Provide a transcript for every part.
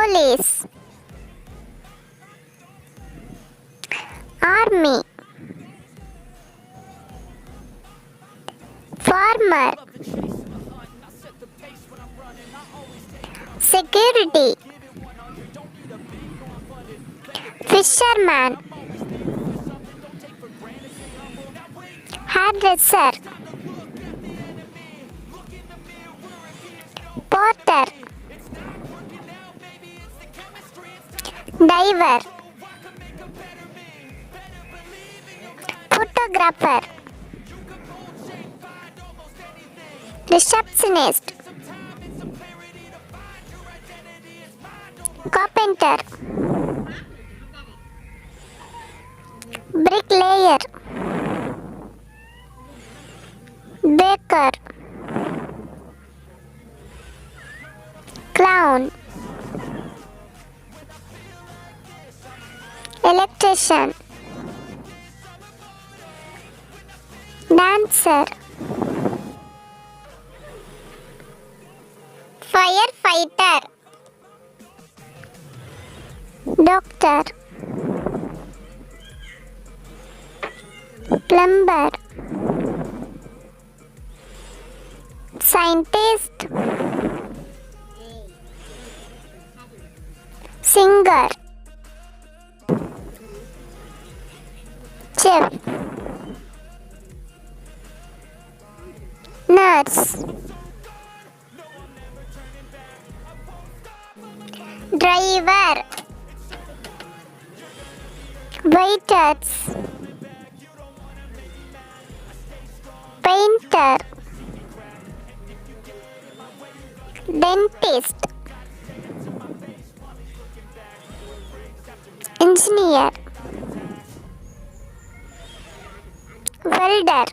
Police. Army. Farmer. Security. Fisherman. Hairdresser. Porter. Diver. Photographer. Receptionist. Carpenter. Bricklayer. Baker. Clown. Electrician. Dancer. Firefighter. Doctor. Plumber. Scientist. Singer. Chef. Nurse. Driver. Waiters. Painter. Dentist. Engineer. Welder.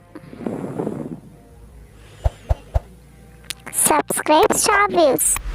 Subscribe SHA VIEWS.